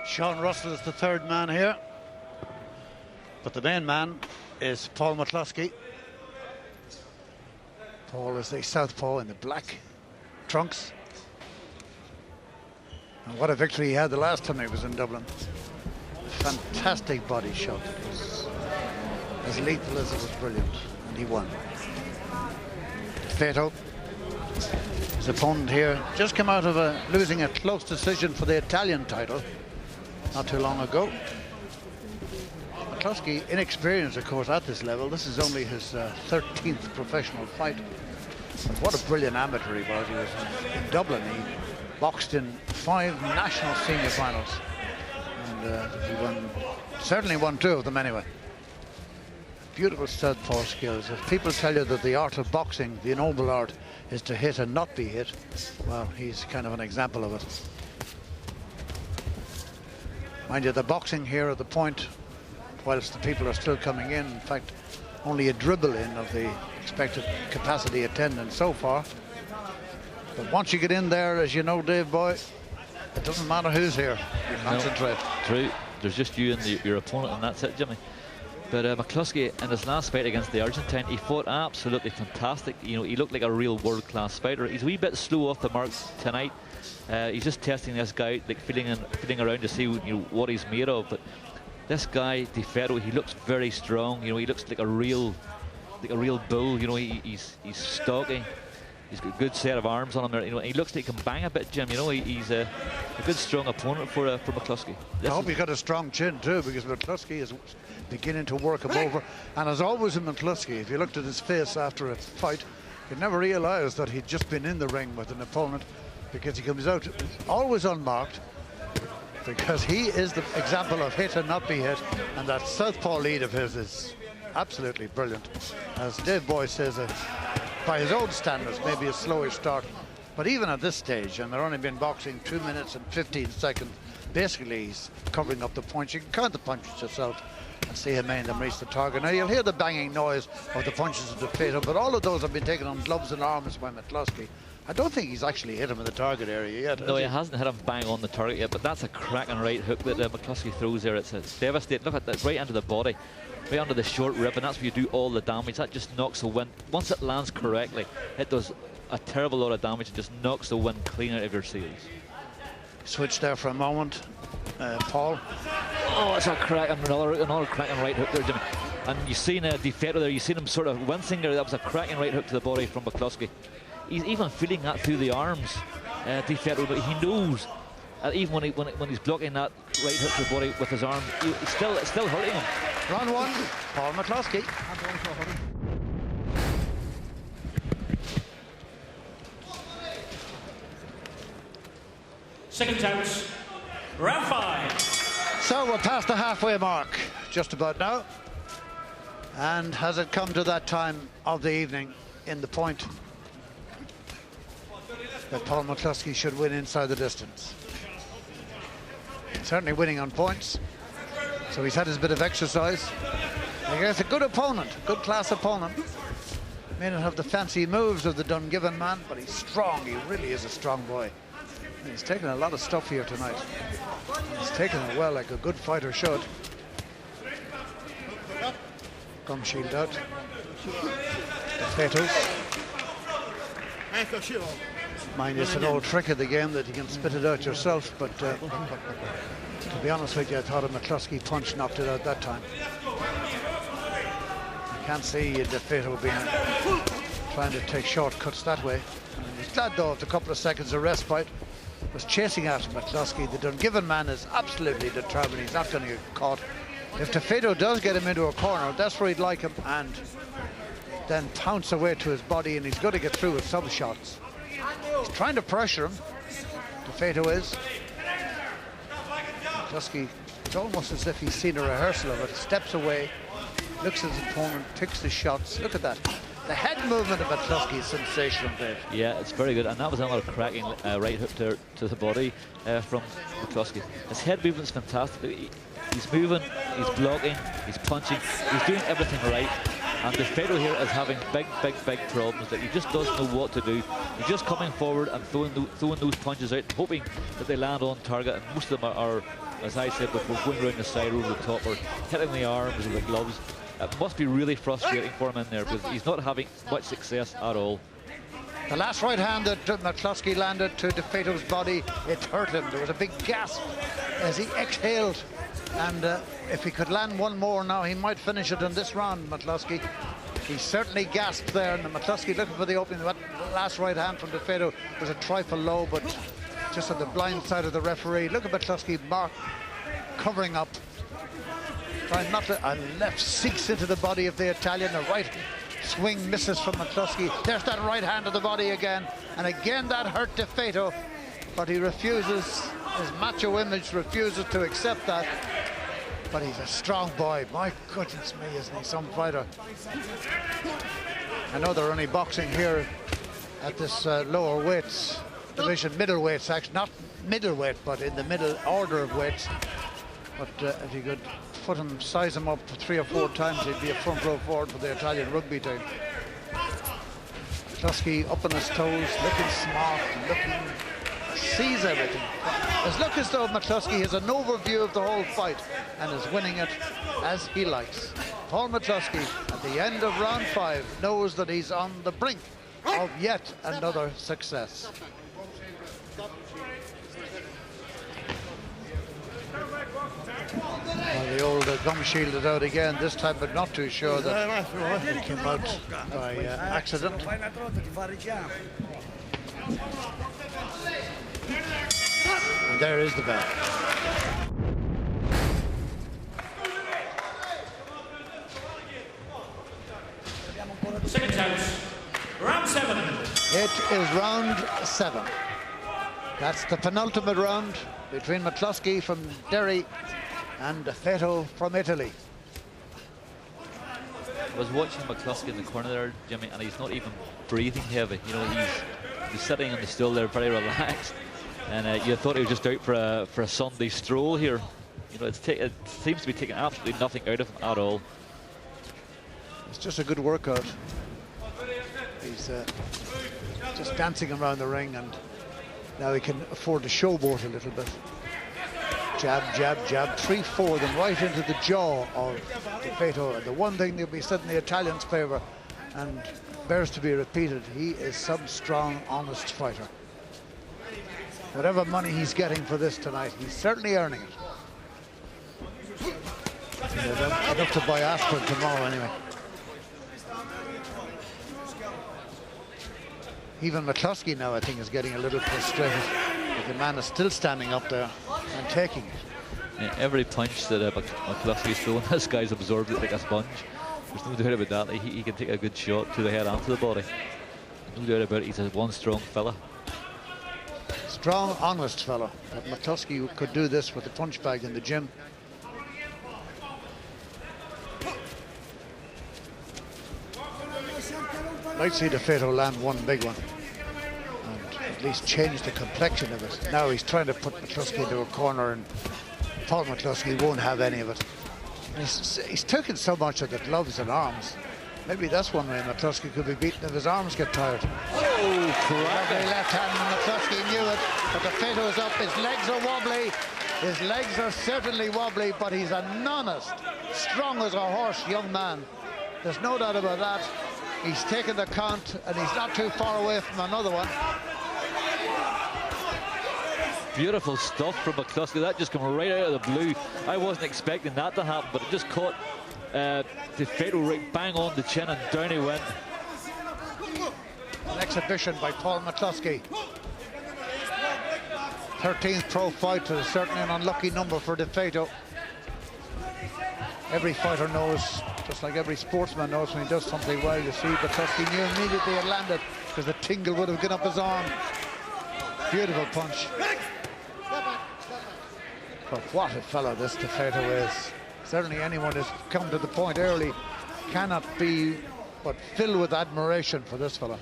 Sean Russell is the third man here, but the main man is Paul McCloskey. Paul is the southpaw in the black trunks. And what a victory he had the last time he was in Dublin. A fantastic body shot. It was as lethal as it was brilliant, and he won. Feto, his opponent here, just came out of losing a close decision for the Italian title not too long ago. McCloskey, inexperienced, of course, at this level. This is only his 13th professional fight. But what a brilliant amateur he was. He was in Dublin. He boxed in 5 national senior finals. And he certainly won 2 of them anyway. Beautiful southpaw skills. If people tell you that the art of boxing, the noble art, is to hit and not be hit, well, he's kind of an example of it. Mind you, the boxing here at the point, whilst the people are still coming in fact, only a dribble in of the expected capacity attendance so far. But once you get in there, as you know, Dave boy, it doesn't matter who's here. You concentrate. True. There's just you and your opponent, and that's it, Jimmy. But McCloskey, in his last fight against the Argentine, he fought absolutely fantastic. You know, he looked like a real world-class fighter. He's a wee bit slow off the mark tonight. He's just testing this guy, like feeling around to see what he's made of. But this guy, Feto, he looks very strong. You know, he looks like a real bull. You know, he's stocky. He's got a good set of arms on him there. You know, he looks like he can bang a bit, Jim. You know, he's a good, strong opponent for McCloskey. I hope he's got a strong chin too, because McCloskey is beginning to work him over. And as always in McCloskey, if you looked at his face after a fight, you'd never realise that he'd just been in the ring with an opponent, because he comes out always unmarked, because he is the example of hit and not be hit. And that southpaw lead of his is absolutely brilliant. As Dave Boy says, by his own standards, maybe a slowish start, but even at this stage, and they're only been boxing 2 minutes and 15 seconds, basically he's covering up the points. You can count the punches yourself and see how many of them reach the target. Now you'll hear the banging noise of the punches of the Feto, but all of those have been taken on gloves and arms by McCloskey. I don't think he's actually hit him in the target area yet. No, he hasn't hit him bang on the target yet, but that's a cracking right hook that McCloskey throws there. It's devastating. Look at that, right into the body, right under the short rib, and that's where you do all the damage. That just knocks the wind. Once it lands correctly, it does a terrible lot of damage. It just knocks the wind clean out of your sails. Switch there for a moment, Paul. Oh, it's a cracking, another cracking right hook there, Jimmy. And you've seen Feto there. You've seen him sort of wincing there. That was a cracking right hook to the body from McCloskey. He's even feeling that through the arms, Feto, but he knows even when he's blocking that right hook to the body with his arm, it's still hurting him. Round 1, Paul McCloskey. Second out, round 5. So we're past the halfway mark, just about now. And has it come to that time of the evening in the point that Paul McCloskey should win inside the distance? Certainly winning on points, so he's had his bit of exercise. He's a good opponent, good class opponent. May not have the fancy moves of the Dungiven man, but he's strong. He really is a strong boy. And he's taken a lot of stuff here tonight. He's taken it well, like a good fighter should. Gum shield out. The Fetos. Mind, it's an old trick of the game that you can spit it out yourself, but to be honest with you, I thought a McCloskey punch knocked it out that time. I can't see the Feto being trying to take shortcuts that way. He's glad though of the couple of seconds of respite. Was chasing after McCloskey. The Dungiven man is absolutely determined. He's not going to get caught. If the Feto does get him into a corner, that's where he'd like him, and then pounce away to his body, and he's going to get through with some shots. He's trying to pressure him. The Feto is. McCloskey, it's almost as if he's seen a rehearsal of it. Steps away, looks at his opponent, picks the shots. Look at that. The head movement of McCloskey is sensational, Dave. Yeah, it's very good, and that was another cracking right hook to the body from McCloskey. His head movement's fantastic. He's moving, he's blocking, he's punching, he's doing everything right. And the Feto here is having big problems that he just doesn't know what to do. He's just coming forward and throwing those punches out, hoping that they land on target, and most of them are as I said before, going around the side over the top or hitting the arms with the gloves. It must be really frustrating for him in there because he's not having much success at all. The last right hand that McCloskey landed to Feto's body, it hurt him. There was a big gasp as he exhaled. And if he could land one more now, he might finish it in this round, McCloskey. He certainly gasped there, and McCloskey looking for the opening. That last right hand from Feto was a trifle low, but just on the blind side of the referee. Look at McCloskey covering up. Trying not to, and left sinks into the body of the Italian. The right swing misses from McCloskey. There's that right hand to the body again. And again that hurt Feto, but he refuses, his macho image refuses to accept that. But he's a strong boy. My goodness me, isn't he some fighter? I know they're only boxing here at this lower weights division, middleweights actually, not middleweight, but in the middle order of weights. But if you could size him up 3 or 4 times, he'd be a front row forward for the Italian rugby team. McCloskey up on his toes, looking smart, sees everything. It looks as though McCloskey has an overview of the whole fight and is winning it as he likes. Paul McCloskey, at the end of round 5, knows that he's on the brink of yet another success. Well, the old gum shield is out again, this time, but not too sure that it came out by accident. And there is the bell. Second out, round 7. It is round 7. That's the penultimate round between McCloskey from Derry and Feto from Italy. I was watching McCloskey in the corner there, Jimmy, and he's not even breathing heavy. You know, he's sitting on the stool there, very relaxed. And you thought he was just out for a Sunday stroll here. You know, it seems to be taking absolutely nothing out of him at all. It's just a good workout. He's just dancing around the ring, and now he can afford to showboat a little bit. Jab, jab, jab, 3-4 of them right into the jaw of Feto. And the one thing that will be said in the Italians' favour, and bears to be repeated, he is some strong, honest fighter. Whatever money he's getting for this tonight, he's certainly earning it. Enough to buy aspirin tomorrow anyway. Even McCloskey now, I think, is getting a little frustrated. But the man is still standing up there and taking it. Yeah, every punch that McCloskey's throwing, this guy's absorbed it like a sponge. There's no doubt about that. He can take a good shot to the head and to the body. No doubt about it. He's a one strong fella. Strong, honest fella. McCloskey could do this with the punch bag in the gym. I'd see the Feto land one big one and at least change the complexion of it. Now he's trying to put McCloskey into a corner, and Paul McCloskey won't have any of it. He's taken so much of the gloves and arms. Maybe that's one way McCloskey could be beaten if his arms get tired. Oh, Lovely left hand, and McCloskey knew it, but the Feto's up. His legs are wobbly. His legs are certainly wobbly, but he's an honest, strong as a horse young man. There's no doubt about that. He's taken the count, and he's not too far away from another one. Beautiful stuff from McCloskey. That just came right out of the blue. I wasn't expecting that to happen, but it just caught the Feto right bang on the chin, and down he went. An exhibition by Paul McCloskey. 13th pro fight, is certainly an unlucky number for Feto. Every fighter knows, just like every sportsman knows, when he does something well. You see, McCloskey knew immediately it landed because the tingle would have gone up his arm. Beautiful punch. But what a fellow this Feto is. Certainly anyone who's come to the point early cannot be but filled with admiration for this fellow,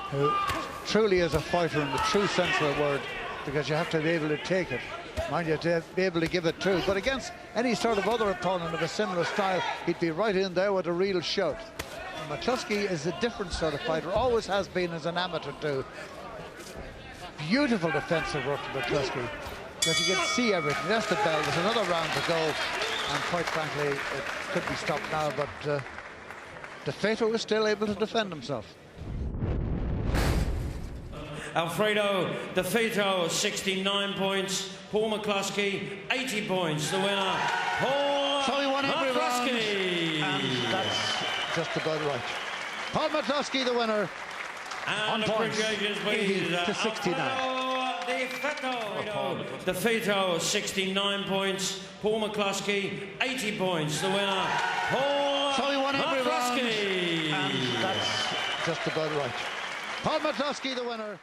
who truly is a fighter in the true sense of the word, because you have to be able to take it. Mind you, to be able to give it too. But against any sort of other opponent of a similar style, he'd be right in there with a real shout. And McCloskey is a different sort of fighter, always has been as an amateur too. Beautiful defensive work from McCloskey. Because you can see everything. That's the bell. There's another round to go. And quite frankly, it could be stopped now, but the Feto is still able to defend himself. Alfredo, the Feto, 69 points. Paul McCloskey, 80 points. The winner, Paul So he won every round, McCloskey. and that's just about right. Paul McCloskey, the winner, And on points, appreciations, 80 please. to 69. The Feto, 69 points. Paul McCloskey, 80 points. The winner, Paul So he won every round, McCloskey. and that's just about right. Paul McCloskey, the winner.